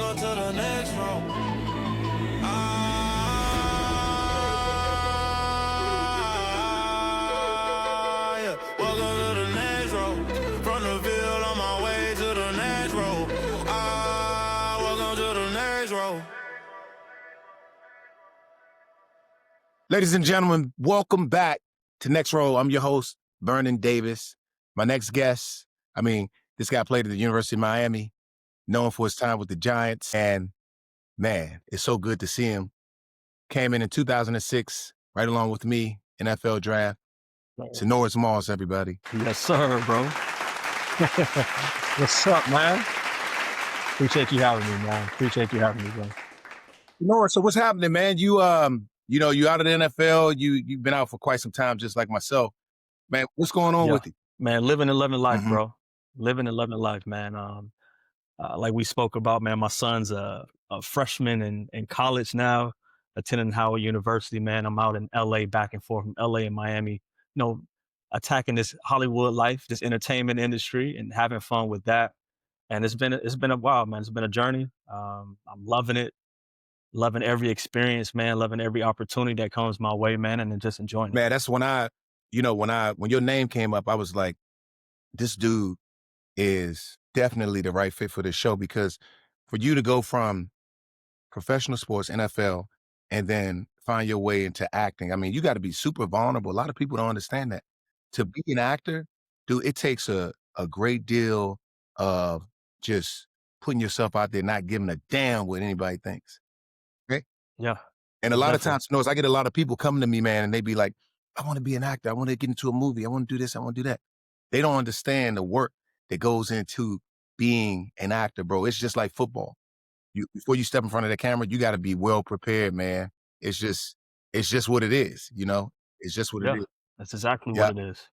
Welcome to the next room. Yeah. Welcome to the next room. From the field on my way to the next room. Welcome to the next room. Ladies and gentlemen, welcome back to Next Row. I'm your host, Vernon Davis. My next guest, this guy played at the University of Miami, known for his time with the Giants. And man, it's so good to see him. Came in 2006, right along with me, NFL draft. Sinorice Moss, everybody. Yes, sir, bro. What's up, man? Appreciate you having me, man. Appreciate you having me, bro. Sinorice, so what's happening, man? You you out of the NFL. You've been out for quite some time, just like myself. Man, what's going on with you? Man, living and loving life, bro. Living and loving life, man. Like we spoke about, man, my son's a freshman in college now, attending Howard University, man. I'm out in LA, back and forth from LA and Miami, attacking this Hollywood life, this entertainment industry, and having fun with that. And it's been a while, man. It's been a journey. I'm loving it. Loving every experience, man, loving every opportunity that comes my way, man, and then just enjoying it. Man, that's when when your name came up, I was like, this dude is definitely the right fit for this show, because for you to go from professional sports, NFL, and then find your way into acting, you got to be super vulnerable. A lot of people don't understand that. To be an actor, dude, it takes a great deal of just putting yourself out there, not giving a damn what anybody thinks. Yeah. And a lot of times, I get a lot of people coming to me, man, and they be like, I want to be an actor. I want to get into a movie. I want to do this. I want to do that. They don't understand the work that goes into being an actor, bro. It's just like football. Before you step in front of the camera, you got to be well prepared, man. It's just what it is, It's just what it is. That's exactly what it is.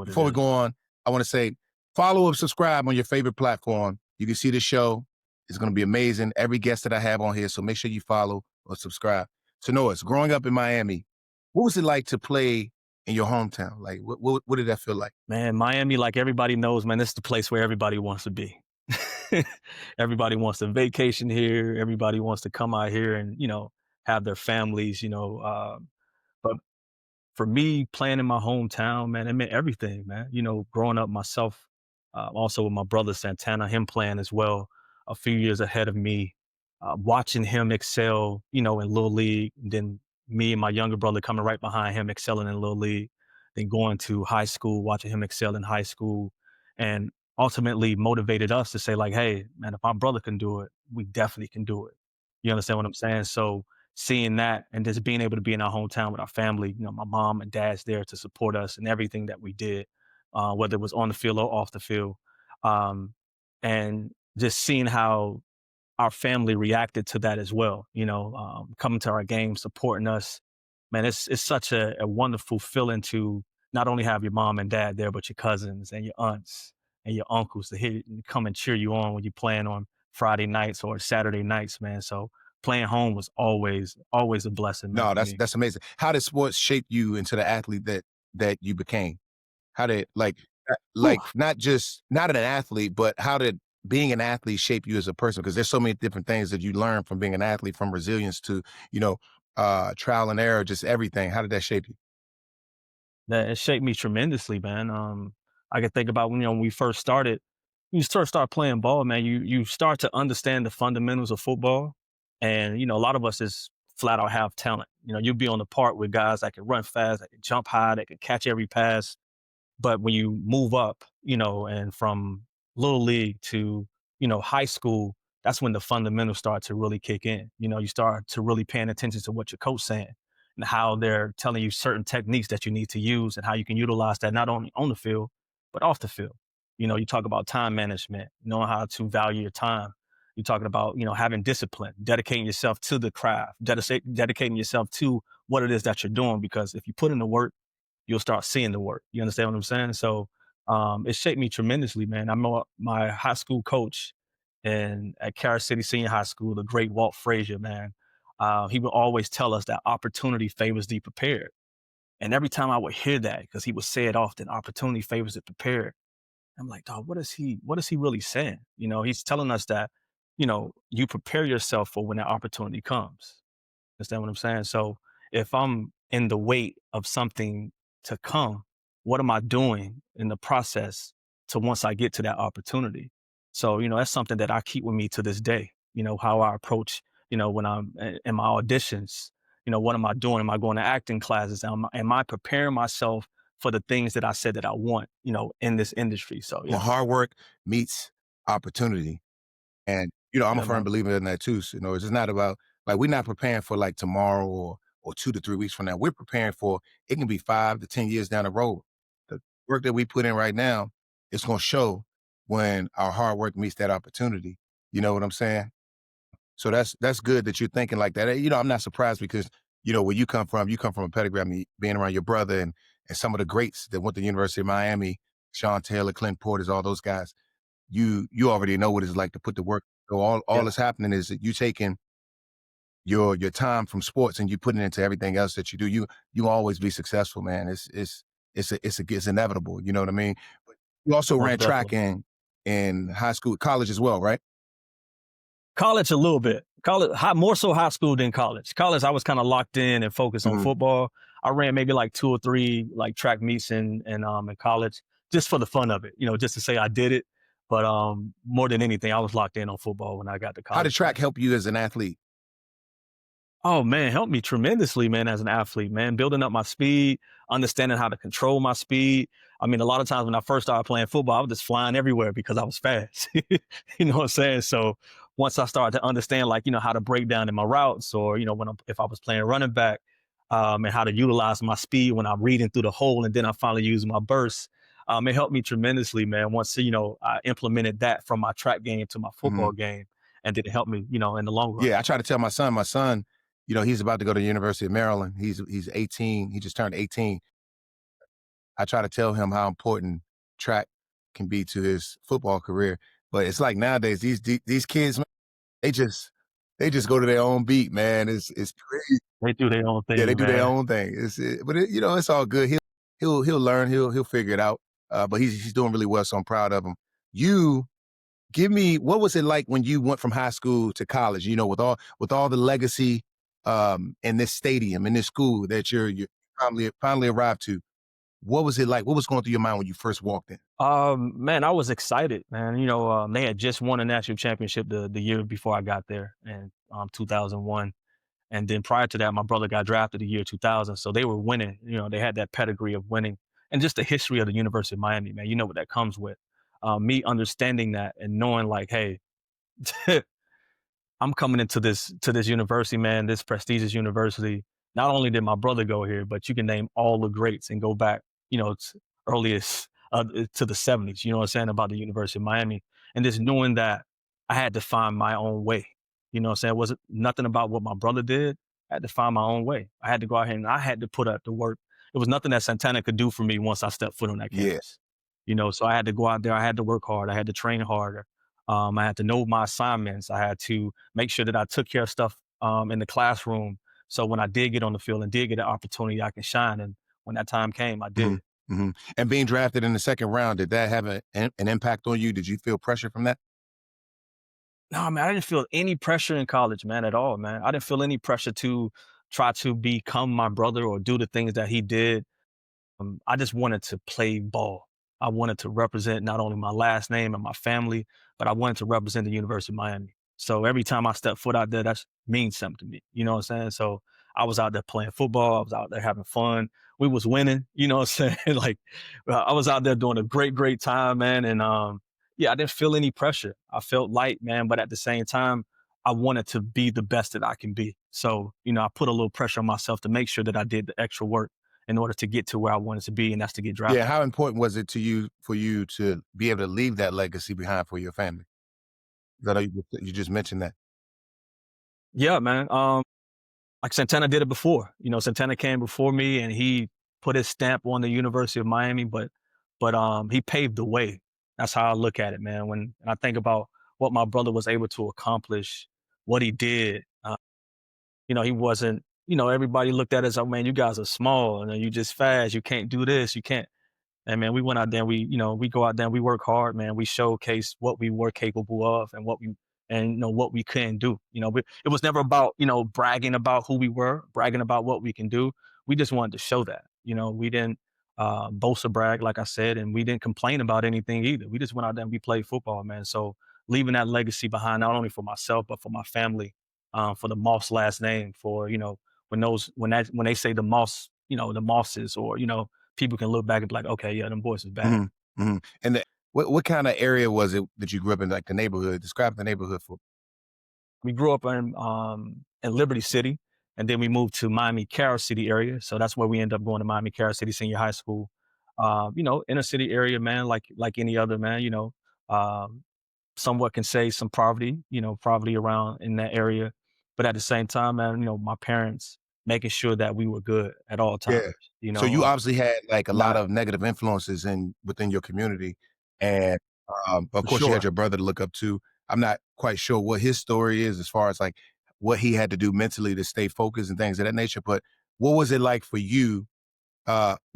Before we go on, I want to say, follow and subscribe on your favorite platform. You can see the show. It's going to be amazing. Every guest that I have on here. So make sure you follow or subscribe. So Sinorice, growing up in Miami, what was it like to play in your hometown? Like, what did that feel like? Man, Miami, like everybody knows, man, this is the place where everybody wants to be. Everybody wants to vacation here. Everybody wants to come out here and, have their families, but for me, playing in my hometown, man, it meant everything, man. Growing up myself, also with my brother Santana, him playing as well, a few years ahead of me, watching him excel, in Little League, and then me and my younger brother coming right behind him, excelling in Little League, then going to high school, watching him excel in high school, and ultimately motivated us to say like, hey, man, if my brother can do it, we definitely can do it. You understand what I'm saying? So seeing that and just being able to be in our hometown with our family, my mom and dad's there to support us in everything that we did, whether it was on the field or off the field. And just seeing how our family reacted to that as well, coming to our games, supporting us, man, it's such a wonderful feeling to not only have your mom and dad there, but your cousins and your aunts and your uncles to come and cheer you on when you're playing on Friday nights or Saturday nights, man. So playing home was always a blessing. No, that's amazing. How did sports shape you into the athlete that you became? How did not an athlete, but how did being an athlete shape you as a person? Because there's so many different things that you learn from being an athlete, from resilience to, trial and error, just everything. How did that shape you? That it shaped me tremendously, man. I could think about when we first started, you start playing ball, man, you start to understand the fundamentals of football. And, a lot of us just flat out have talent. You'll be on the park with guys that can run fast, that can jump high, that can catch every pass. But when you move up, and from Little League to, high school, that's when the fundamentals start to really kick in. You start to really paying attention to what your coach saying and how they're telling you certain techniques that you need to use and how you can utilize that not only on the field, but off the field. You talk about time management, knowing how to value your time. You're talking about, having discipline, dedicating yourself to the craft, dedicating yourself to what it is that you're doing, because if you put in the work, you'll start seeing the work. You understand what I'm saying? So it shaped me tremendously, man. I know my high school coach at Carol City Senior High School, the great Walt Frazier, man. He would always tell us that opportunity favors the prepared. And every time I would hear that, because he would say it often, opportunity favors the prepared, I'm like, dog, what is he really saying? He's telling us that you prepare yourself for when that opportunity comes. Understand what I'm saying? So if I'm in the wait of something to come, what am I doing in the process to once I get to that opportunity? So, that's something that I keep with me to this day, how I approach, when I'm in my auditions, what am I doing? Am I going to acting classes? Am I preparing myself for the things that I said that I want, in this industry? So, Well, yeah. hard work meets opportunity. And, I'm a Yeah, firm man. believer in that too. So, it's just not about like we're not preparing for like tomorrow or 2 to 3 weeks from now. We're preparing for it can be 5 to 10 years down the road. The work that we put in right now, it's gonna show when our hard work meets that opportunity. You know what I'm saying? So that's good that you're thinking like that. I'm not surprised because, where you come from a pedigree, I mean, being around your brother and some of the greats that went to the University of Miami, Sean Taylor, Clint Portis, all those guys, you already know what it's like to put the work. So all Yeah, that's happening is that you taking your time from sports and you putting it into everything else that you do. You always be successful, man. It's inevitable. You know what I mean? But you also most ran track definitely. in high school, college as well, right? College a little bit. College, more so high school than college. College, I was kind of locked in and focused on Mhm. football. I ran maybe like 2 or 3 like track meets in college just for the fun of it, just to say I did it. But more than anything, I was locked in on football when I got to How did college, track man. help you as an athlete? Oh man, helped me tremendously, man, as an athlete, man. Building up my speed, understanding how to control my speed. I mean, a lot of times when I first started playing football, I was just flying everywhere because I was fast. You know what I'm saying? So once I started to understand, like, how to break down in my routes, or if I was playing running back, and how to utilize my speed when I'm reading through the hole, and then I finally use my burst. It helped me tremendously, man. Once I implemented that from my track game to my Mhm. football game, and then it helped me, in the long run. Yeah, I try to tell my son, he's about to go to the University of Maryland. He's 18. He just turned 18. I try to tell him how important track can be to his football career. But it's like nowadays these kids, man, they just they just go to their own beat, man. It's crazy. They do their own Yeah, they thing, do their man. own thing. It's all good. He'll learn. He'll figure it out. But he's doing really well, so I'm proud of him. You give me what was it like when you went from high school to college? With all the legacy in this stadium, in this school that you finally arrived to. What was it like? What was going through your mind when you first walked in? Man, I was excited, man. They had just won a national championship the year before I got there in 2001. And then prior to that, my brother got drafted the year 2000. So they were winning. They had that pedigree of winning and just the history of the University of Miami, man. You know what that comes with. Me understanding that and knowing like, hey, I'm coming into this university, man, this prestigious university. Not only did my brother go here, but you can name all the greats and go back, earliest to the 70s. You know what I'm saying about the University of Miami, and just knowing that I had to find my own way. You know what I'm saying? It wasn't nothing about what my brother did. I had to find my own way. I had to go out here and I had to put up the work. It was nothing that Santana could do for me once I stepped foot on that Yeah. campus. So I had to go out there. I had to work hard. I had to train harder. I had to know my assignments. I had to make sure that I took care of stuff in the classroom. So when I did get on the field and did get an opportunity, I can shine. And when that time came, I Mhm, did. mhm. And being drafted in the second round, did that have an impact on you? Did you feel pressure from that? No, man, I didn't feel any pressure in college, man, at all, man. I didn't feel any pressure to try to become my brother or do the things that he did. I just wanted to play ball. I wanted to represent not only my last name and my family, but I wanted to represent the University of Miami. So every time I step foot out there, that means something to me. You know what I'm saying? So I was out there playing football. I was out there having fun. We was winning. You know what I'm saying? Like I was out there doing a great time, man. And yeah, I didn't feel any pressure. I felt light, man. But at the same time, I wanted to be the best that I can be. So I put a little pressure on myself to make sure that I did the extra work in order to get to where I wanted to be, and that's to get Yeah, drafted. how important was it to you for you to be able to leave that legacy behind for your family? 'Cause I know you just mentioned that. Yeah, man. Like Santana did it before. Santana came before me and he put his stamp on the University of Miami, but he paved the way. That's how I look at it, man. When I think about what my brother was able to accomplish, what he did, he wasn't, everybody looked at it as, oh man, you guys are small and you just fast. You can't do this. You can't. And man, we went out there and we go out there and we work hard, man. We showcase what we were capable of and what we and what we can do. It was never about bragging about who we were, bragging about what we can do. We just wanted to show that. We didn't boast or brag, like I said, and we didn't complain about anything either. We just went out there and we played football, man. So leaving that legacy behind, not only for myself but for my family, for the Moss last name, for when they say the Moss, the Mosses, or people can look back and be like, okay, yeah, them boys is bad. And what kind of area was it that you grew up in, like the neighborhood? Describe the neighborhood for. We grew up in Liberty City, and then we moved to Miami Carol City area. So that's where we ended up going to Miami Carol City Senior High School. Inner city area, man, like any other, man. Um, somewhat can say some poverty, poverty around in that area, but at the same time, man, my parents making sure that we were good at all times. Yeah. So you obviously had like a lot Not of negative influences within your community, and of for course you had sure. your brother to look up to. I'm not quite sure what his story is as far as like what he had to do mentally to stay focused and things of that nature. But what was it like for you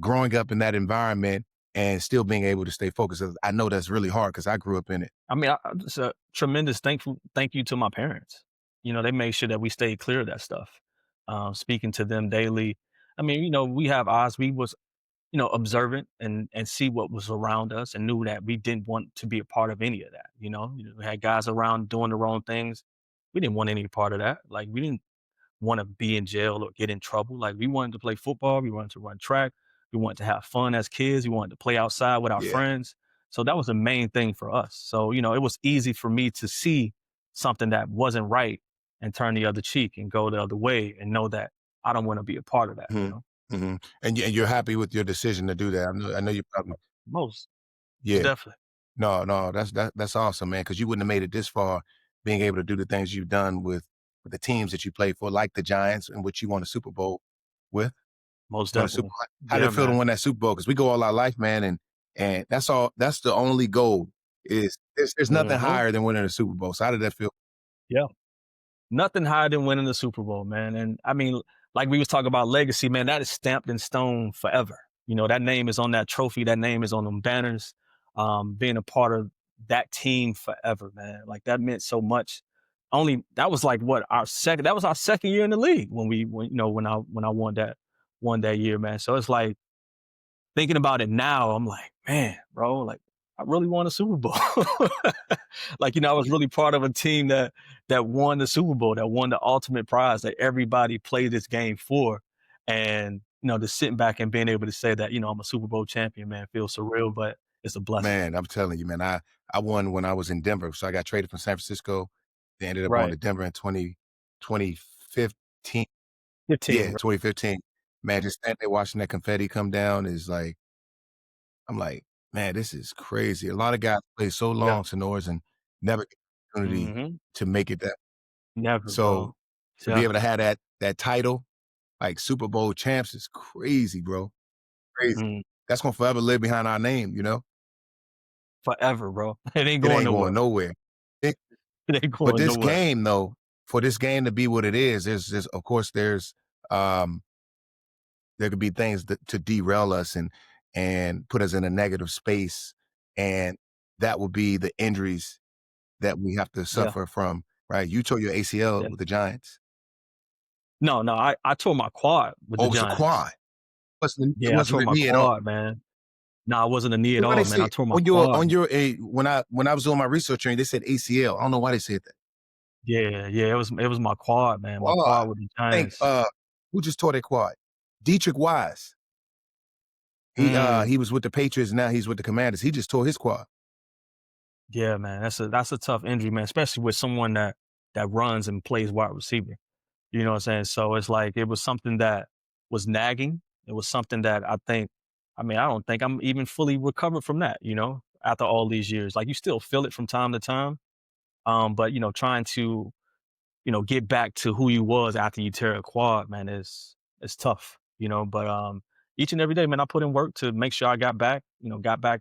growing up in that environment and still being able to stay focused? I know that's really hard because I grew up in it. I mean, it's a tremendous thank you to my parents. They made sure that we stayed clear of that stuff. Speaking to them daily. I mean, we have eyes. We was, observant and see what was around us, and knew that we didn't want to be a part of any of that. We had guys around doing the wrong things. We didn't want any part of that. Like, we didn't want to be in jail or get in trouble. Like, we wanted to play football, we wanted to run track, we wanted to have fun as kids, we wanted to play outside with our Yeah. friends. So that was the main thing for us. So, it was easy for me to see something that wasn't right and turn the other cheek and go the other way and know that I don't want to be a part of that, And you're happy with your decision to do that. I know you probably. Most Yeah. definitely. No, that's awesome, man. Because you wouldn't have made it this far, being able to do the things you've done with the teams that you play for, like the Giants, in which you won a Super Bowl with. Most Won a Super definitely. Bowl. How did Yeah, it feel to man. win that Super Bowl? Because we go all our life, man, and that's all. That's the only goal. Is there's nothing Hmm. higher than winning a Super Bowl. So how did that feel? Yeah. Nothing higher than winning the Super Bowl, man. And I mean, like we was talking about legacy, man, that is stamped in stone forever. That name is on that trophy, that name is on them banners. Being a part of that team forever, man. Like, that meant so much. That was like our second year in the league when I won that year, man. So it's like, thinking about it now, I'm like, man, bro, like, I really won a Super Bowl. Like, I was really part of a team that won the Super Bowl, that won the ultimate prize that everybody played this game for. And, just sitting back and being able to say that, I'm a Super Bowl champion, man, feels surreal, but it's a blessing. Man, I'm telling you, man, I won when I was in Denver. So I got traded from San Francisco. They ended up going Right. to Denver in 2015. 15. Yeah, Right. 2015. Man, just standing there watching that confetti come down is like, I'm like, man, this is crazy. A lot of guys play so Yeah. long, Sinorice, and never get the opportunity Hmm. to make it that. Never, So bro. to be Yeah. able to have that title, like Super Bowl champs, is crazy, bro. Crazy. Mm. That's gonna forever live behind our name, you know? Forever, bro. It ain't It going ain't going nowhere. nowhere. It, It ain't but going this nowhere. game, though, for this game to be what it is, there's of course um there could be things to derail us and put us in a negative space, and that would be the injuries that we have to Yeah. suffer from, right? You tore your ACL Yeah. with the Giants. No, I tore my quad with Oh, the it was a Giants. quad. It Yeah, I wasn't tore a my knee at all. quad, man. No, it wasn't a knee at Why they all, man. say I tore my on quad. when I was doing my research on you, they said ACL. I don't know why they said that. Yeah, yeah, it was my quad, man. My Quad. quad with the I think Giants. who just tore their quad? Dietrich Wise. Mm, He was with the Patriots, now he's with the Commanders. He just tore his quad. yeah, man. That's a tough injury, man, especially with someone that runs and plays wide receiver. You know what I'm saying? So it's like, it was something that was nagging. It was something that I don't think I'm even fully recovered from that, after all these years. Like, you still feel it from time to time. But trying to get back to who you was after you tear a quad, man, is tough, but each and every day, man, I put in work to make sure I got back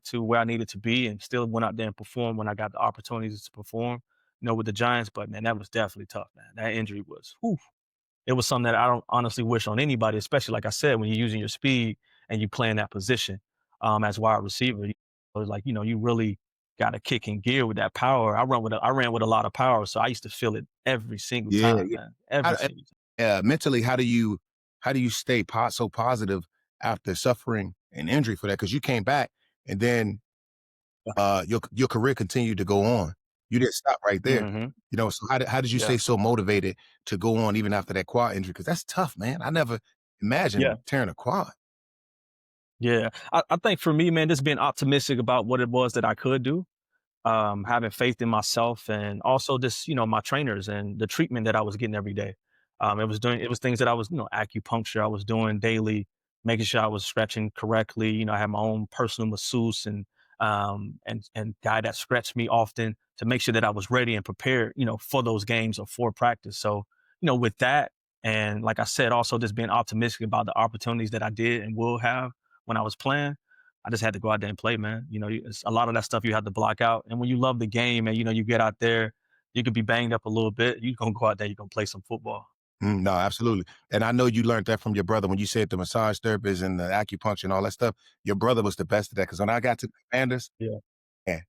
to where I needed to be, and still went out there and performed when I got the opportunities to perform, with the Giants. But man, that was definitely tough, man. That injury was, whew, it was something that I don't honestly wish on anybody, especially, like I said, when you're using your speed and you play in that position, as wide receiver. It was like, you really got a kick in gear with that power. I ran with a lot of power, so I used to feel it every single Yeah, time, yeah. man. How, Every single time. mentally, how do you stay so positive after suffering an injury for that? Because you came back and then your career continued to go on. You didn't stop right there. Hmm. So how did you Yeah. stay so motivated to go on even after that quad injury? Because that's tough, man. I never Yeah. imagined tearing a quad. Yeah. I think for me, man, just being optimistic about what it was that I could do, having faith in myself, and also just my trainers and the treatment that I was getting every day. It was things that I was acupuncture I was doing daily, making sure I was stretching correctly. I had my own personal masseuse and guy that stretched me often to make sure that I was ready and prepared for those games or for practice. So with that, and like I said, also just being optimistic about the opportunities that I did and will have when I was playing. I just had to go out there and play, man. It's a lot of that stuff you have to block out. And when you love the game and, you get out there, you could be banged up a little bit. You're going to go out there, you're going to play some football. No, absolutely. And I know you learned that from your brother when you said the massage therapist and the acupuncture and all that stuff. Your brother was the best at that. Because when I got to the Commanders, Yeah. man,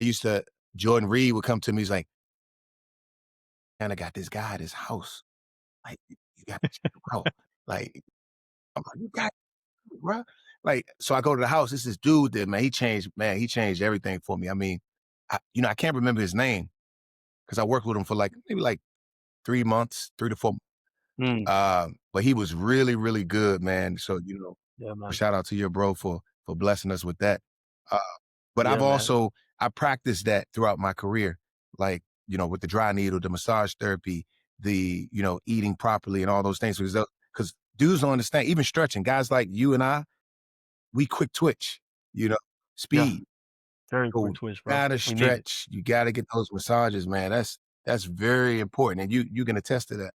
he used to, Jordan Reed would come to me. He's like, man, I got this guy at his house. Like, you got to check him out. Like, I'm like, you got it, bro. Like, so I go to the house. This dude that, man, he changed everything for me. I mean, I can't remember his name because I worked with him for maybe 3 months, 3 to 4. Mm, But he was really, really good, man. So, yeah, man. shout out to your bro for blessing us with that. Uh, but Yeah, man. I practiced that throughout my career, like, with the dry needle, the massage therapy, the, eating properly and all those things. Because dudes don't understand, even stretching, guys like you and I, we quick twitch, Yeah. speed. Very So quick you twitch, bro. gotta We need it. stretch. You gotta get those massages, man. That's very important. And you can attest to that.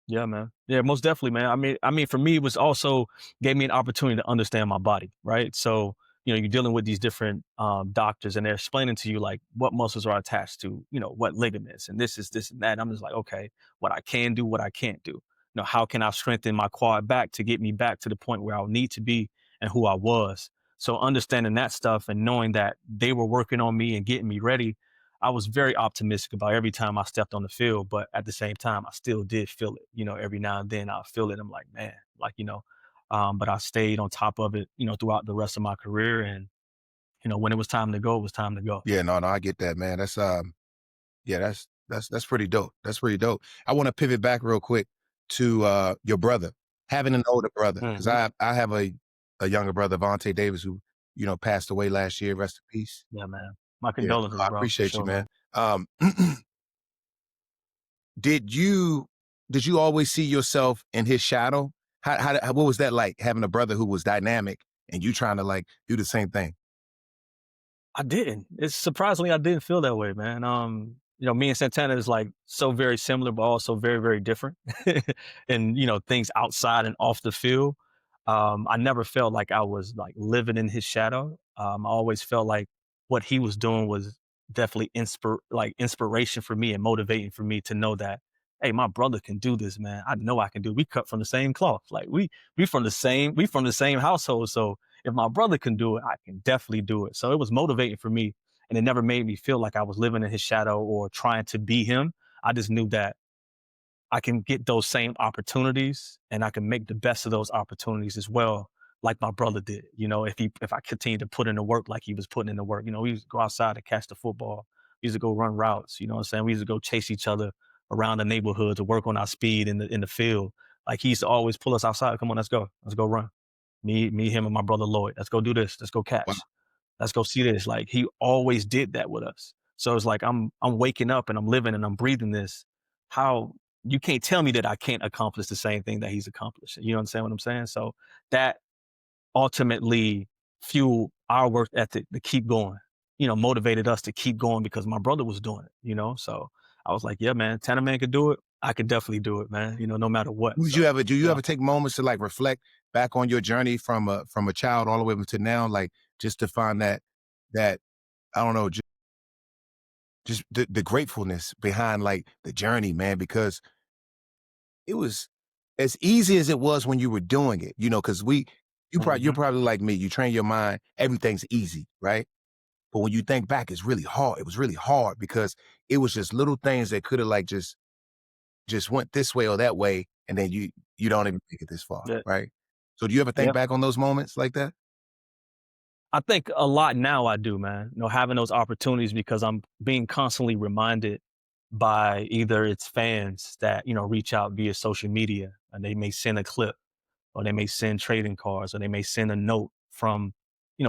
Yeah, man. Yeah, most definitely, man. I mean, for me, it was also gave me an opportunity to understand my body, right? So, you're dealing with these different doctors, and they're explaining to you like what muscles are attached to, what ligaments, and this is this and that. And I'm just like, okay, what I can do, what I can't do. How can I strengthen my quad back to get me back to the point where I'll need to be and who I was. So understanding that stuff and knowing that they were working on me and getting me ready, I was very optimistic about every time I stepped on the field, but at the same time, I still did feel it. Every now and then I feel it. I'm like, man, but I stayed on top of it, throughout the rest of my career. And, when it was time to go, it was time to go. Yeah, no, I get that, man. Yeah, that's pretty dope. That's pretty dope. I want to pivot back real quick to your brother, having an older brother, because Hmm. I have a younger brother, Vontae Davis, who passed away last year. Rest in peace. Yeah, man. My Yeah, condolences, I bro, for appreciate you, sure, man. man. Did you always see yourself in his shadow? What was that like, having a brother who was dynamic and you trying to do the same thing? I didn't. It's surprisingly I didn't feel that way, man. Me and Santana is like so very similar, but also very, very different. And things outside and off the field. I never felt like I was like living in his shadow. I always felt like what he was doing was definitely inspiration for me and motivating for me to know that, hey, my brother can do this, man. I know I can do it. We cut from the same cloth. Like we from the same household. So if my brother can do it, I can definitely do it. So it was motivating for me. And it never made me feel like I was living in his shadow or trying to be him. I just knew that I can get those same opportunities and I can make the best of those opportunities as well, like my brother did. If I continue to put in the work like he was putting in the work, we used to go outside to catch the football. We used to go run routes, you know what I'm saying? We used to go chase each other around the neighborhood to work on our speed in the field. Like he used to always pull us outside. Come on, let's go. Let's go run. Me, him, and my brother Lloyd. Let's go do this. Let's go Wow. catch. Let's go see this. Like he always did that with us. So it's like I'm waking up and I'm living and I'm breathing this. How you can't tell me that I can't accomplish the same thing that he's accomplished. You understand what I'm saying? So that ultimately fueled our work ethic to keep going. Motivated us to keep going because my brother was doing it. So I was like, yeah, man, Tanner man could do it. I could definitely do it, man. No matter what. Did you So ever do you yeah. ever take moments to reflect back on your journey from a child all the way up to now, just to find that I don't know, just the gratefulness behind the journey, man, because it was as easy as it was when you were doing it, because you're Hmm. probably like me, you train your mind, everything's easy, right? But when you think back, it's really hard. It was really hard because it was just little things that could have like just went this way or that way, and then you don't even make it this far, Yeah. right? So do you ever think Yep. back on those moments like that? I think a lot now I do, man. Having those opportunities because I'm being constantly reminded by either it's fans that, reach out via social media and they may send a clip or they may send trading cards or they may send a note from,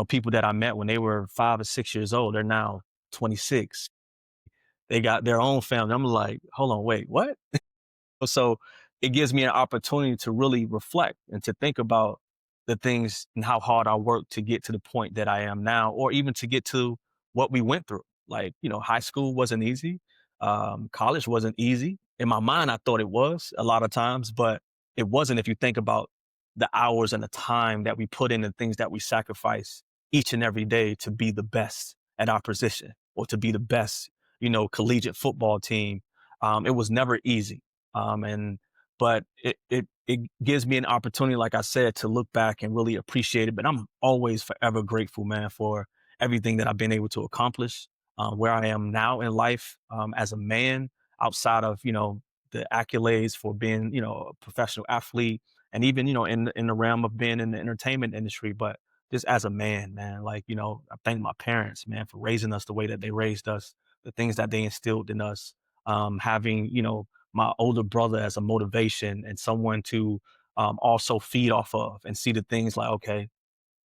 people that I met when they were 5 or 6 years old. They're now 26. They got their own family. I'm like, hold on, wait, what? So it gives me an opportunity to really reflect and to think about the things and how hard I worked to get to the point that I am now, or even to get to what we went through. Like, high school wasn't easy. College wasn't easy. In my mind, I thought it was a lot of times, but it wasn't if you think about the hours and the time that we put in and things that we sacrifice each and every day to be the best at our position or to be the best, collegiate football team. It was never easy. And but it gives me an opportunity, like I said, to look back and really appreciate it. But I'm always forever grateful, man, for everything that I've been able to accomplish, where I am now in life, as a man, outside of the accolades for being a professional athlete, and even in the realm of being in the entertainment industry. But just as a man, man, like I thank my parents, man, for raising us the way that they raised us, the things that they instilled in us, having my older brother as a motivation and someone to also feed off of and see the things like, okay,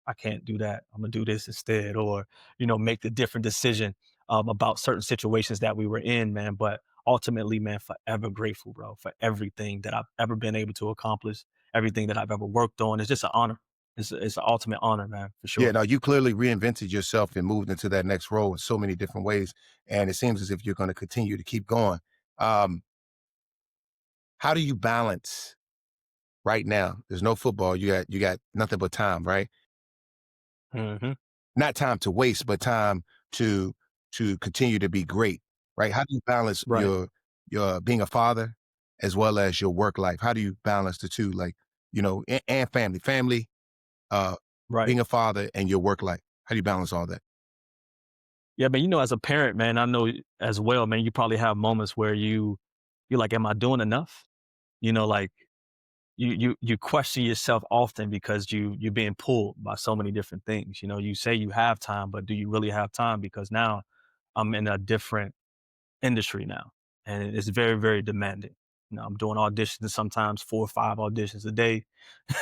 I can't do that. I'm gonna do this instead, or make the different decision about certain situations that we were in, man. But ultimately, man, forever grateful, bro, for everything that I've ever been able to accomplish, everything that I've ever worked on. It's just an honor. It's an ultimate honor, man, for Yeah, sure. no, you clearly reinvented yourself and moved into that next role in so many different ways, and it seems as if you're going to continue to keep going. Um, how do you balance right now? There's no football. You got nothing but time, right? Hmm. Not time to waste, but time to continue to be great, right? How do you balance Right, your being a father as well as your work life? How do you balance the two, like and family, uh, right. being a father and your work life? How do you balance all that? Yeah, but as a parent, man, I know as well, man, you probably have moments where you're like, am I doing enough? Like you question yourself often because you're being pulled by so many different things. You say you have time, but do you really have time? Because now I'm in a different industry now, and it's very, very demanding. I'm doing auditions, sometimes 4 or 5 auditions a day.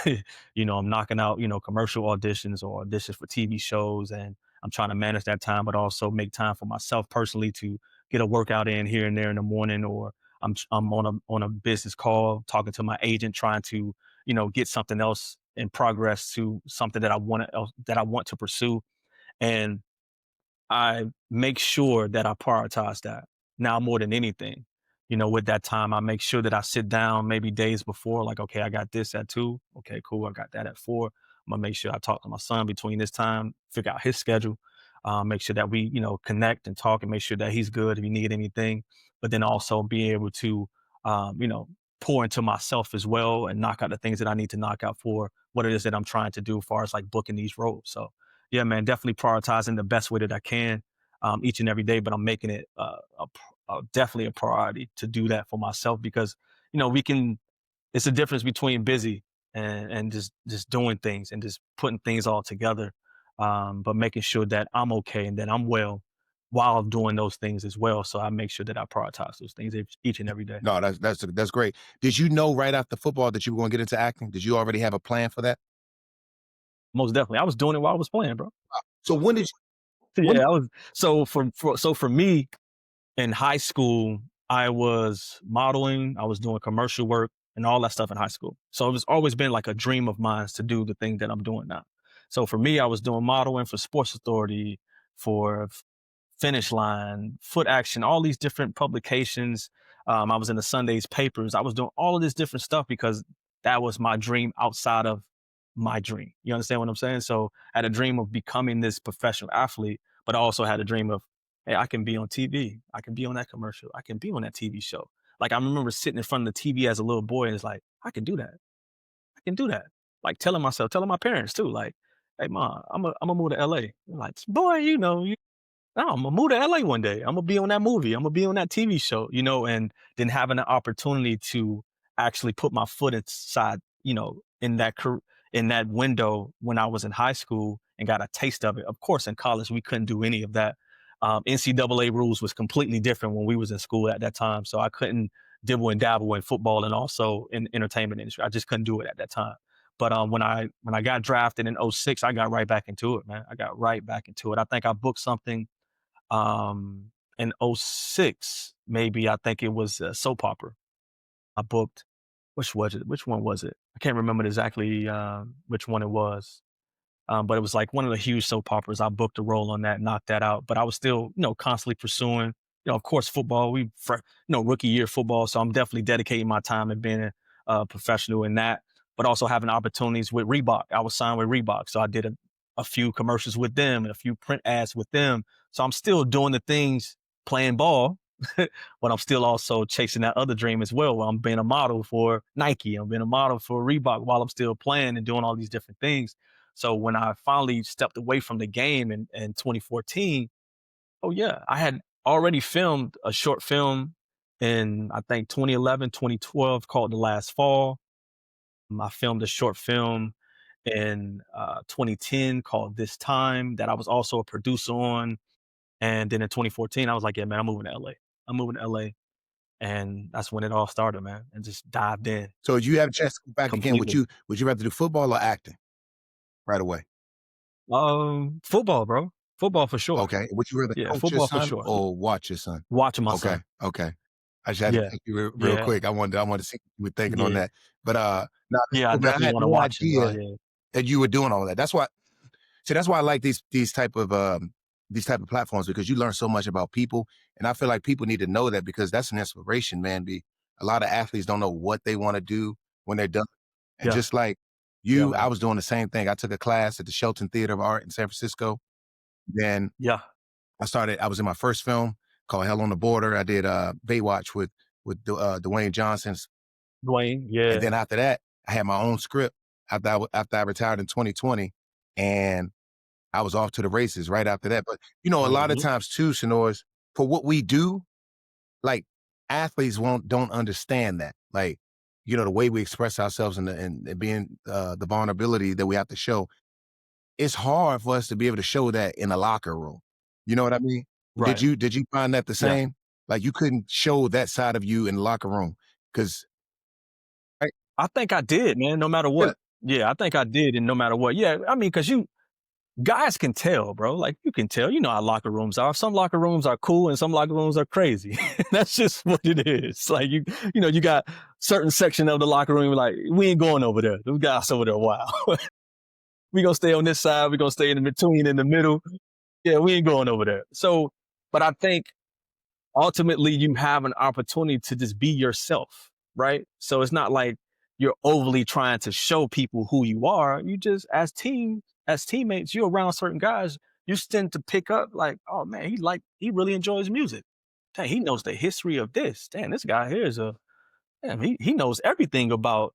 I'm knocking out, commercial auditions or auditions for TV shows, and I'm trying to manage that time, but also make time for myself personally to get a workout in here and there in the morning, or I'm on a business call talking to my agent, trying to, get something else in progress to something that I want to pursue. And I make sure that I prioritize that now more than anything. With that time, I make sure that I sit down maybe days before, like, okay, I got this at 2. Okay, cool. I got that at 4. I'm gonna make sure I talk to my son between this time, figure out his schedule, make sure that we, connect and talk and make sure that he's good if he need anything. But then also be able to, um, you know, pour into myself as well and knock out the things that I need to knock out for what it is that I'm trying to do as far as like booking these roles. So yeah, man, definitely prioritizing the best way that I can, each and every day. But I'm making it definitely a priority to do that for myself because we can. It's a difference between busy and just doing things and just putting things all together, but making sure that I'm okay and that I'm well while doing those things as well. So I make sure that I prioritize those things each and every day. No, that's great. Did you know right after football that you were going to get into acting? Did you already have a plan for that? Most definitely, I was doing it while I was playing, bro. So when did you, when? Yeah, I was. So for me, in high school, I was modeling, I was doing commercial work and all that stuff in high school. So it's always been like a dream of mine to do the thing that I'm doing now. So for me, I was doing modeling for Sports Authority, for Finish Line, Foot Action, all these different publications. I was in the Sunday's papers. I was doing all of this different stuff because that was my dream outside of my dream. You understand what I'm saying? So I had a dream of becoming this professional athlete, but I also had a dream of, hey, I can be on TV. I can be on that commercial. I can be on that TV show. Like I remember sitting in front of the TV as a little boy and it's like, I can do that. I can do that. Like telling my parents too, like, hey mom, I'm gonna move to LA. They're like, boy, No, I'm gonna move to LA one day. I'm gonna be on that movie. I'm gonna be on that TV show, and then having the opportunity to actually put my foot inside, in that window when I was in high school and got a taste of it. Of course, in college we couldn't do any of that. NCAA rules was completely different when we was in school at that time, so I couldn't dibble and dabble in football and also in entertainment industry. I just couldn't do it at that time. But when I got drafted in '06, I got right back into it, man. I got right back into it. I think I booked something in '06, maybe. I think it was a soap opera. I booked, which was it? Which one was it? I can't remember exactly which one it was. But it was like one of the huge soap operas. I booked a role on that, knocked that out. But I was still, constantly pursuing, of course, football. Rookie year football. So I'm definitely dedicating my time and being a professional in that, but also having opportunities with Reebok. I was signed with Reebok. So I did a few commercials with them and a few print ads with them. So I'm still doing the things, playing ball, but I'm still also chasing that other dream as well. Where I'm being a model for Nike. I'm being a model for Reebok while I'm still playing and doing all these different things. So when I finally stepped away from the game in 2014, oh yeah, I had already filmed a short film in, I think, 2011, 2012 called The Last Fall. I filmed a short film in 2010 called This Time that I was also a producer on. And then in 2014, I was like, yeah, man, I'm moving to LA. I'm moving to LA. And that's when it all started, man, and just dived in So you have a chance to go back again. completely. Would you rather do football or acting right away? Football, bro. Football for sure. Okay. Would you rather Yeah, coach your football for son sure. or watch your son? Watching my Okay. son. Okay. I just had to Yeah, think you real yeah, quick. I wanted to see what you were thinking on yeah, that. But now that's yeah. I cool, man. I definitely had want to no watch him, bro. idea Yeah, that you were doing all that. That's why I like these type of platforms, because you learn so much about people. And I feel like people need to know that, because that's an inspiration, man. A lot of athletes don't know what they want to do when they're done. And yeah, just like yeah, you, I man. was doing the same thing. I took a class at the Shelton Theater of Art in San Francisco. Then Yeah, I was in my first film called Hell on the Border. I did Baywatch with Dwayne Johnson's. Dwayne. And Yeah. then after that, I had my own script after I retired in 2020. And I was off to the races right after that. But, a lot of Mhm. times too, Sinorice, for what we do, like, athletes don't understand that. Like, the way we express ourselves and being the vulnerability that we have to show. It's hard for us to be able to show that in a locker room. You know what I mean? Did Right. you find that the Yeah. same? Like, you couldn't show that side of you in the locker room because, right? I think I did, man. No matter Yeah. what. Yeah, I think I did, and no matter what. Yeah, I mean, because guys can tell, bro. Like you can tell. You know how locker rooms are. Some locker rooms are cool, and some locker rooms are crazy. That's just what it is. Like you got certain section of the locker room. Like we ain't going over there. Those guys over there a while. We gonna stay on this side. We gonna stay in between, in the middle. Yeah, we ain't going over there. So, but I think ultimately you have an opportunity to just be yourself, right? So it's not like you're overly trying to show people who you are. You just, as teammates, you're around certain guys, you tend to pick up like, oh man, he really enjoys music. Dang, he knows the history of this. Damn, this guy here he knows everything about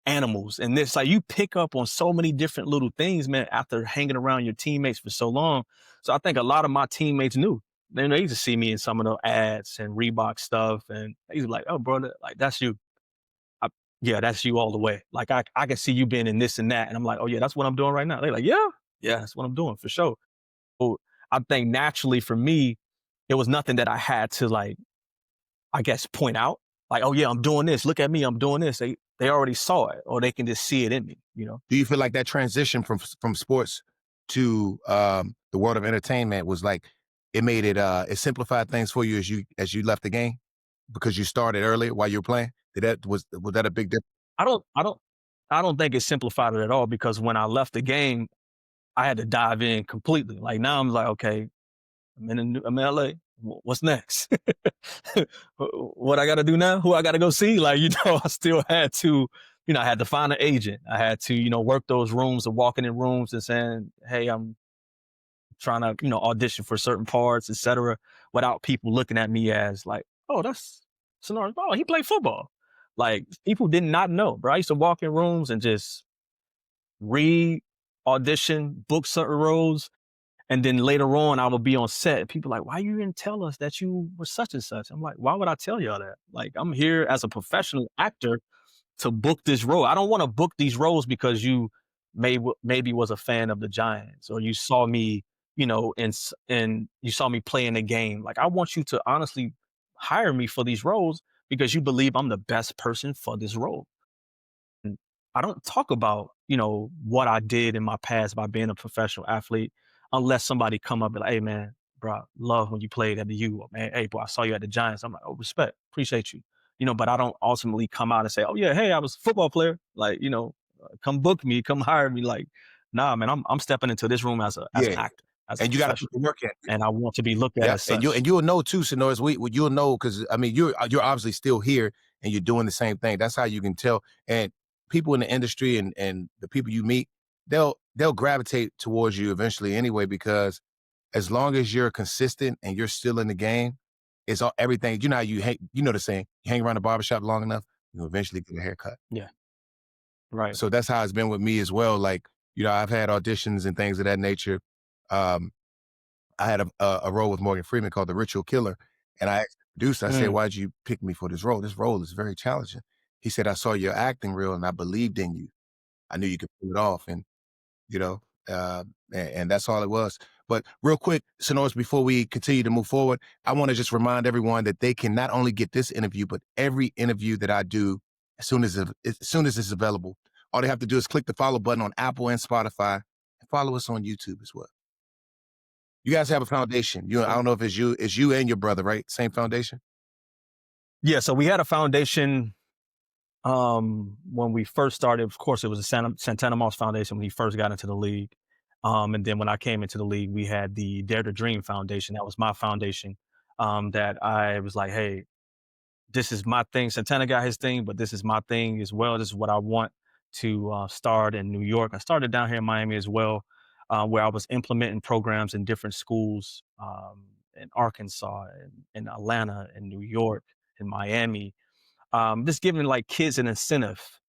animals. And this, like, you pick up on so many different little things, man, after hanging around your teammates for so long. So I think a lot of my teammates knew. They used to see me in some of the ads and Reebok stuff, and they used to be like, "Oh, brother, like that's you. I, yeah, that's you all the way. Like I can see you being in this and that." And I'm like, "Oh yeah, that's what I'm doing right now." They're like, "Yeah, yeah, that's what I'm doing for sure." So I think naturally for me, it was nothing that I had to, like, I guess, point out. Like, "Oh yeah, I'm doing this. Look at me, I'm doing this." They already saw it, or they can just see it in me. Do you feel like that transition from sports to the world of entertainment was like it simplified things for you as you left the game because you started earlier while you were playing? Was that a big difference? I don't I don't I don't think it simplified it at all, because when I left the game, I had to dive in completely. Like now I'm like, okay, I'm in LA. What's next? What I got to do now? Who I got to go see? Like, I still had to, I had to find an agent. I had to, work those rooms of walking in rooms and saying, hey, I'm trying to, audition for certain parts, etc., without people looking at me as like, oh, that's Sinorice. Oh, he played football. Like people did not know, bro. I used to walk in rooms and just read, audition, book certain roles, And then later on, I will be on set and people like, why you didn't tell us that you were such and such? I'm like, why would I tell y'all that? Like, I'm here as a professional actor to book this role. I don't want to book these roles because you maybe was a fan of the Giants or you saw me, and you saw me play in a game. Like, I want you to honestly hire me for these roles because you believe I'm the best person for this role. And I don't talk about, what I did in my past by being a professional athlete unless somebody come up and like, hey man, bro, love when you played at the U. Or, man, hey, bro, I saw you at the Giants. I'm like, oh, respect, appreciate you. But I don't ultimately come out and say, oh yeah, hey, I was a football player. Like, come book me, come hire me. Like, nah, man, I'm stepping into this room as an Yeah. actor, as a And you got to put professional. the work in. And I want to be looked at Yeah, as and such. you'll know too, Sinorice. You'll know because I mean you're obviously still here and you're doing the same thing. That's how you can tell. And people in the industry and the people you meet, they'll gravitate towards you eventually anyway because as long as you're consistent and you're still in the game, it's all everything. You know how you know the saying, you hang around the barbershop long enough, you'll eventually get a haircut. Yeah, right. So that's how it's been with me as well. Like, I've had auditions and things of that nature. Um, I had a role with Morgan Freeman called The Ritual Killer. And I asked the producer, I said, Mm. why'd you pick me for this role? This role is very challenging. He said, I saw your acting reel and I believed in you. I knew you could pull it off. And, you know, and that's all it was. But real quick, Sinorice, before we continue to move forward, I want to just remind everyone that they can not only get this interview, but every interview that I do as soon as it's available. All they have to do is click the follow button on Apple and Spotify and follow us on YouTube as well. You guys have a foundation. I don't know if it's you and your brother, right? Same foundation? Yeah, so we had a foundation when we first started. Of course, it was the Santana Moss Foundation when he first got into the league. And then when I came into the league, we had the Dare to Dream Foundation. That was my foundation. That I was like, hey, this is my thing. Santana got his thing, but this is my thing as well. This is what I want to start in New York. I started down here in Miami as well, where I was implementing programs in different schools in Arkansas, in Atlanta, in New York, in Miami, just giving like kids an incentive,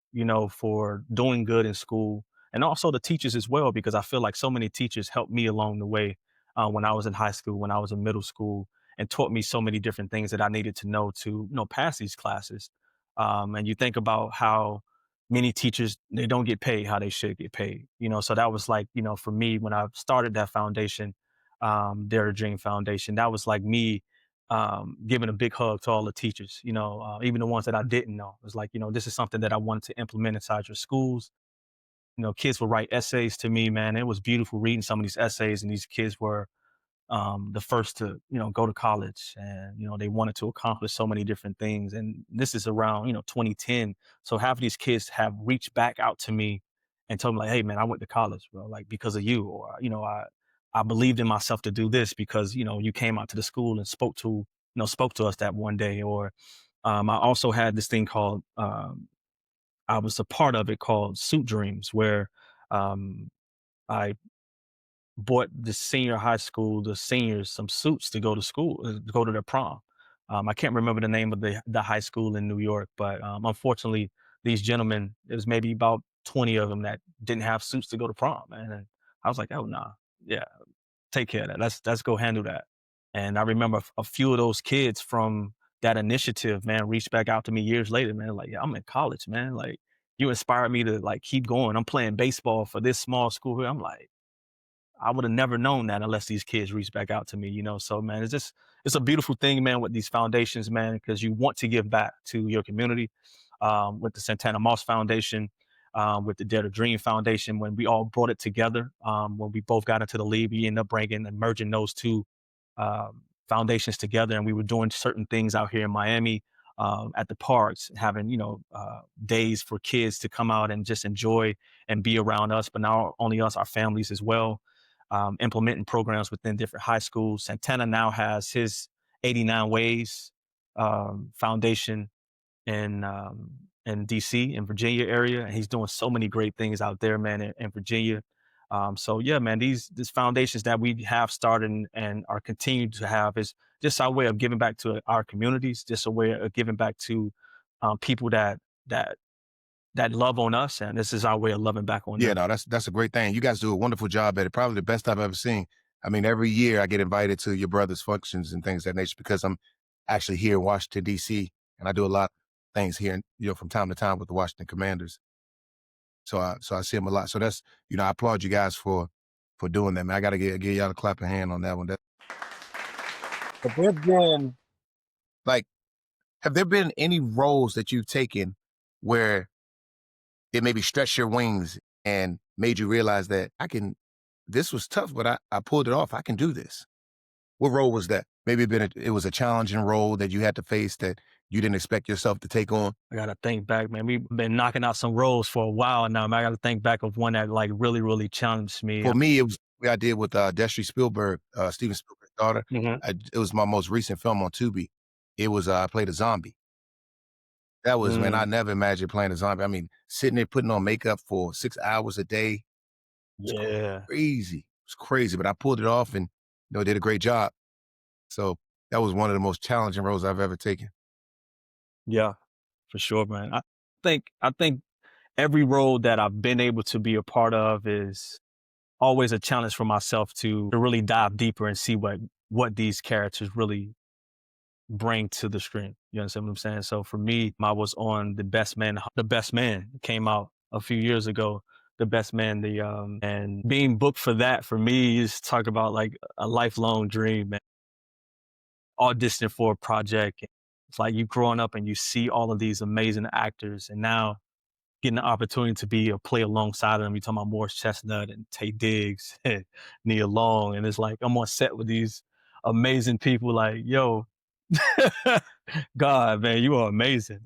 for doing good in school, and also the teachers as well, because I feel like so many teachers helped me along the way when I was in high school, when I was in middle school, and taught me so many different things that I needed to know to, pass these classes. And you think about how many teachers, they don't get paid how they should get paid, so that was like, for me, when I started that foundation, Dare to Dream Foundation, that was like me giving a big hug to all the teachers, even the ones that I didn't know. It was like, this is something that I wanted to implement inside your schools. Kids would write essays to me, man. It was beautiful reading some of these essays, and these kids were the first to, go to college, and, they wanted to accomplish so many different things. And this is around, 2010. So half of these kids have reached back out to me and told me like, hey man, I went to college, bro, like because of you, or, I believed in myself to do this because, you came out to the school and spoke to us that one day. Or I also had this thing called, I was a part of it called Suit Dreams, where I bought the senior high school, the seniors, some suits to go to school, to go to their prom. I can't remember the name of the high school in New York, but unfortunately, these gentlemen, there was maybe about 20 of them that didn't have suits to go to prom, man. And I was like, oh nah, yeah, take care of that. Let's go handle that. And I remember a few of those kids from that initiative, man, reached back out to me years later, man. Like, yeah, I'm in college, man. Like, you inspired me to like keep going. I'm playing baseball for this small school here. I'm like, I would have never known that unless these kids reached back out to me, So, man, it's a beautiful thing, man, with these foundations, man, because you want to give back to your community. With the Santana Moss Foundation, with the Dare to Dream Foundation, when we all brought it together, when we both got into the league, we ended up bringing and merging those two foundations together, and we were doing certain things out here in Miami, at the parks, having days for kids to come out and just enjoy and be around us, but not only us, our families as well. Implementing programs within different high schools. Santana now has his 89 Ways foundation in DC, in Virginia area, and he's doing so many great things out there, man, in Virginia. So yeah, man, these foundations that we have started and are continuing to have is just our way of giving back to our communities, just a way of giving back to people that love on us, and this is our way of loving back on Yeah, them. no, that's a great thing. You guys do a wonderful job at it. Probably the best I've ever seen. I mean, every year I get invited to your brother's functions and things of that nature because I'm actually here in Washington, D.C., and I do a lot of things here, from time to time with the Washington Commanders. So I see him a lot. So that's, I applaud you guys for doing that, man. I got to give y'all a clapping hand on that one. But there's been Like, have there been any roles that you've taken where it maybe stretched your wings and made you realize that this was tough, but I pulled it off. I can do this. What role was that? Maybe it was a challenging role that you had to face that you didn't expect yourself to take on. I gotta think back, man. We've been knocking out some roles for a while now, man. I gotta think back of one that like really, really challenged me. For me, it was what I did with Destry Spielberg, Steven Spielberg's daughter. It was my most recent film on Tubi. It was I played a zombie. That was, man, I never imagined playing a zombie. I mean, sitting there putting on makeup for 6 hours a day. Yeah. Crazy. It's crazy, but I pulled it off and did a great job. So that was one of the most challenging roles I've ever taken. Yeah, for sure, man. I think every role that I've been able to be a part of is always a challenge for myself to really dive deeper and see what these characters really bring to the screen. You understand what I'm saying? So for me, I was on The Best Man. The Best Man came out a few years ago. The Best Man, and being booked for that for me is talk about like a lifelong dream, man. Auditioning for a project. It's like you growing up and you see all of these amazing actors, and now getting the opportunity to be a play alongside them. You're talking about Morris Chestnut and Taye Diggs and Nia Long, and it's like I'm on set with these amazing people. Like, yo, God, man, you are amazing.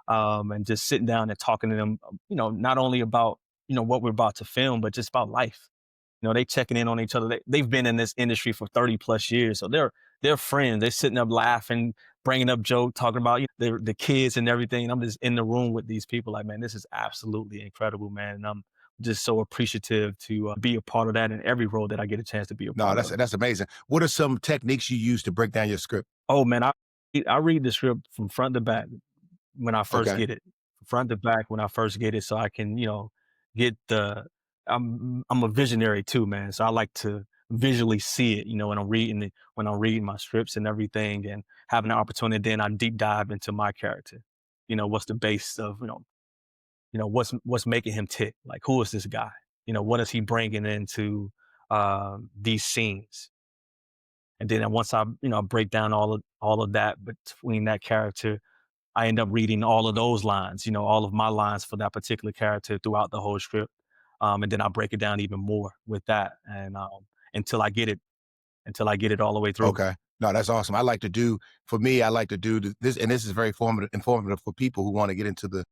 And just sitting down and talking to them, not only about what we're about to film, but just about life. They checking in on each other. They've been in this industry for 30 plus years, so they're friends. They're sitting up laughing, bringing up jokes, talking about the kids and everything. And I'm just in the room with these people. Like, man, this is absolutely incredible, man. And I'm just so appreciative to be a part of that in every role that I get a chance to be a part of. No, that's amazing. What are some techniques you use to break down your script? Oh man, I read the script from front to back when I first get it, front to back when I first get it, so I can get the. I'm a visionary too, man. So I like to visually see it, when I'm reading my scripts and everything, and having the opportunity. Then I deep dive into my character. What's the base of what's making him tick? Like, who is this guy? What is he bringing into these scenes? And then once I break down all of that between that character, I end up reading all of those lines, all of my lines for that particular character throughout the whole script. And then I break it down even more with that, and until I get it all the way through. Okay, no, that's awesome. I like to do this, and this is very informative for people who want to get into the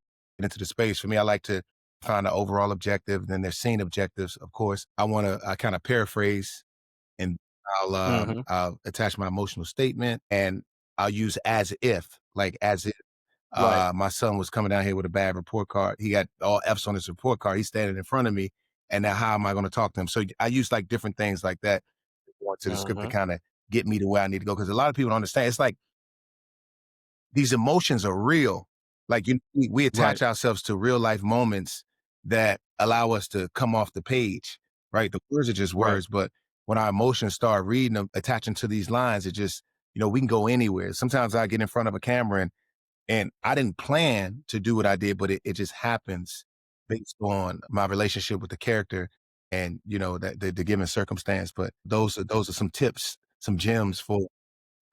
space. For me, I like to find an overall objective, and then there's scene objectives. Of course, I kind of paraphrase, and I'll attach my emotional statement, and I'll use as if. Right. My son was coming down here with a bad report card. He got all F's on his report card. He's standing in front of me. And now how am I going to talk to him? So I use like different things like that to the script to kind of get me to where I need to go. Because a lot of people don't understand. It's like these emotions are real. Like we attach ourselves to real life moments that allow us to come off the page, right? The words are just words. But when our emotions start reading them, attaching to these lines, it just, we can go anywhere. Sometimes I get in front of a camera and I didn't plan to do what I did, but it just happens based on my relationship with the character and, that the given circumstance. But those are some tips, some gems for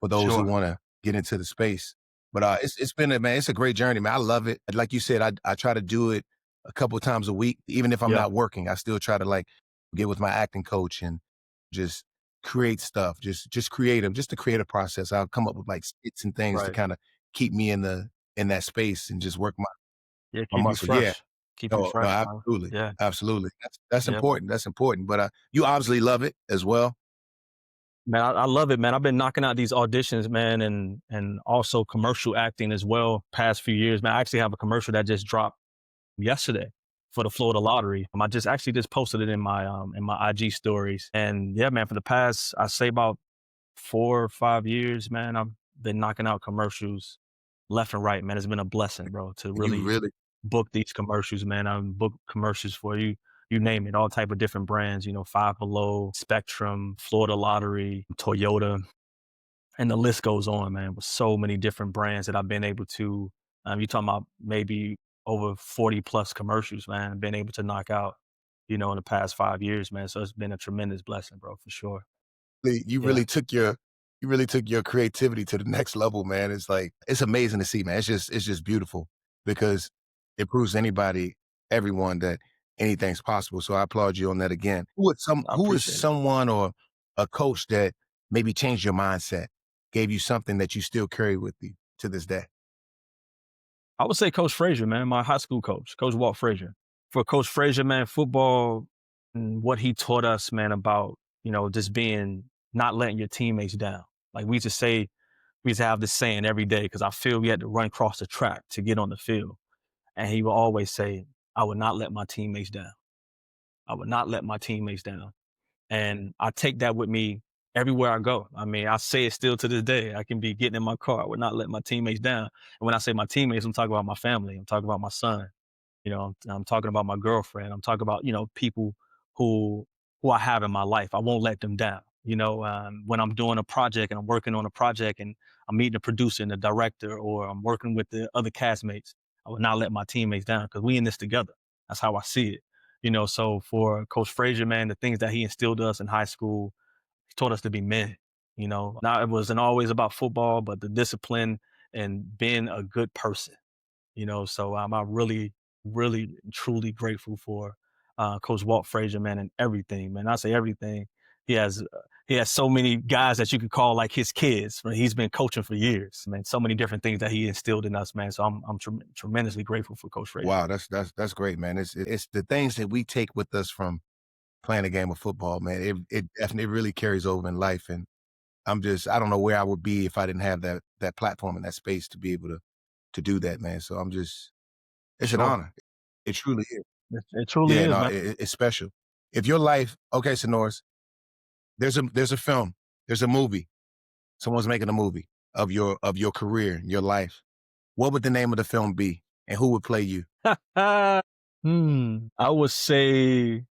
those who want to get into the space. But it's been it's a great journey, man. I love it. Like you said, I try to do it a couple of times a week, even if I'm not working. I still try to like get with my acting coach and just create stuff, just creative, just the creative process. I'll come up with like skits and things to kind of keep me in that space and just work my muscle. Keep you fresh. Absolutely. Yeah. Absolutely. That's important. That's important. But you obviously love it as well. Man, I love it, man. I've been knocking out these auditions, man, and also commercial acting as well past few years, man. I actually have a commercial that just dropped yesterday for the Florida Lottery. I just posted it in my IG stories. And yeah, man, for the past, I say about 4 or 5 years, man, I've been knocking out commercials left and right, man. It's been a blessing, bro, to really book these commercials, man. I've booked commercials for you you name it, all type of different brands, Five Below, Spectrum, Florida Lottery, Toyota, and the list goes on, man, with so many different brands that I've been able to, you're talking about maybe over 40 plus commercials, man, been able to knock out, in the past 5 years, man. So it's been a tremendous blessing, bro, for sure. You Yeah. really took your creativity to the next level, man. It's like, it's amazing to see, man. It's just beautiful because it proves to anybody, everyone, that anything's possible. So I applaud you on that again. I Who is appreciate it. someone or a coach that maybe changed your mindset, gave you something that you still carry with you to this day? I would say Coach Frazier, man, my high school coach, Coach Walt Frazier. For Coach Frazier, man, football and what he taught us, man, about, just not letting your teammates down. Like we used to have this saying every day because I feel we had to run across the track to get on the field. And he would always say, I would not let my teammates down. I would not let my teammates down. And I take that with me everywhere I go. I mean, I say it still to this day. I can be getting in my car. I would not let my teammates down. And when I say my teammates, I'm talking about my family. I'm talking about my son. I'm talking about my girlfriend. I'm talking about, people who I have in my life. I won't let them down. When I'm doing a project and I'm working on a project and I'm meeting the producer and the director, or I'm working with the other castmates, I will not let my teammates down because we in this together. That's how I see it. So for Coach Frazier, man, the things that he instilled us in high school, he taught us to be men. Now it wasn't always about football, but the discipline and being a good person. So I'm really, really, truly grateful for Coach Walt Frazier, man, and everything, man. I say everything. He has so many guys that you could call like his kids. Right? He's been coaching for years, man. So many different things that he instilled in us, man. So I'm tremendously grateful for Coach Frazier. Wow, that's great, man. It's the things that we take with us from playing a game of football, man. It definitely really carries over in life. And I don't know where I would be if I didn't have that platform and that space to be able to do that, man. So it's an Sure. honor. It truly is. It truly Yeah, is, no, man. it's special. If your life, okay, Sinorice, there's a film, there's a movie. Someone's making a movie of your career, your life. What would the name of the film be, and who would play you? I would say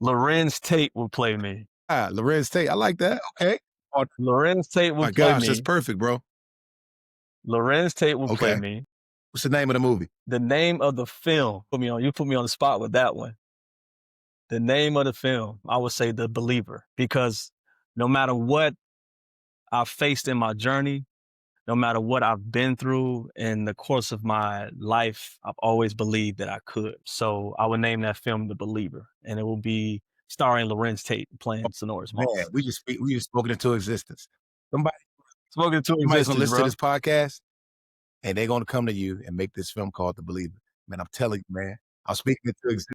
Lorenz Tate will play me. Lorenz Tate. I like that. Okay. Oh Lorenz Tate will my play gosh, that's me. perfect, bro. Lorenz Tate will play Okay. me. What's the name of the movie? The name of the film, you put me on the spot with that one. The name of the film, I would say The Believer, because no matter what I've faced in my journey, no matter what I've been through in the course of my life, I've always believed that I could. So I would name that film The Believer, and it will be starring Lorenz Tate playing Sinorice Man, Moss. we just spoken into existence. Spoken to Somebody's gonna existence, listen to bro. this podcast, and they're gonna come to you and make this film called The Believer. Man, I'm telling you, man. I'm speaking into existence.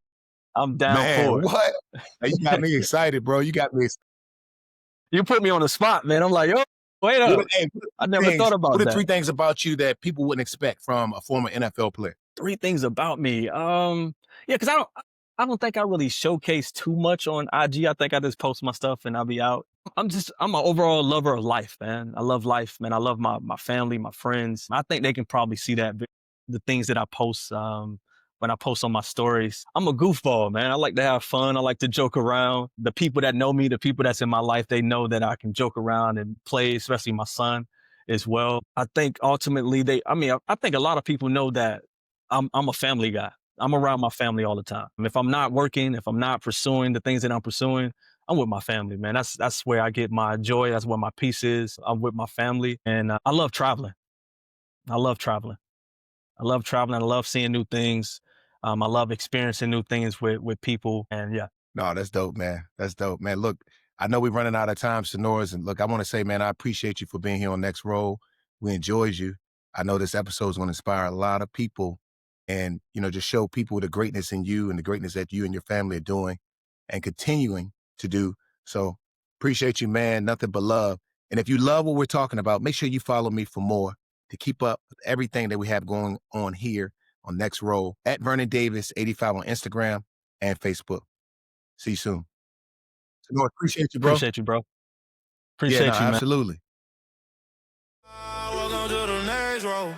I'm down Man, for it. what? Hey, you got me excited, bro. You got me excited. You put me on the spot, man. I'm like, yo, wait up. I never thought about What are that. 3 things about you that people wouldn't expect from a former NFL player? 3 things about me. Yeah, because I don't think I really showcase too much on IG. I think I just post my stuff and I'll be out. I'm an overall lover of life, man. I love life, man. I love my family, my friends. I think they can probably see that the things that I post when I post on my stories. I'm a goofball, man. I like to have fun. I like to joke around. The people that know me, the people that's in my life, they know that I can joke around and play, especially my son as well. I think ultimately I think a lot of people know that I'm a family guy. I'm around my family all the time. If I'm not working, if I'm not pursuing the things that I'm pursuing, I'm with my family, man. That's where I get my joy. That's where my peace is. I'm with my family, and I love traveling. I love traveling. I love traveling. I love seeing new things. I love experiencing new things with people, and yeah. No, that's dope, man. That's dope, man. Look, I know we're running out of time, Sinorice, and look, I want to say, man, I appreciate you for being here on Next Roll. We enjoyed you. I know this episode is going to inspire a lot of people and, just show people the greatness in you and the greatness that you and your family are doing and continuing to do. So appreciate you, man. Nothing but love. And if you love what we're talking about, make sure you follow me for more to keep up with everything that we have going on here on Next Roll at Vernon Davis 85 on Instagram and Facebook. See you soon. Sinorice, appreciate you, bro. Appreciate you, bro. Appreciate you, man. Absolutely. Welcome to the next row.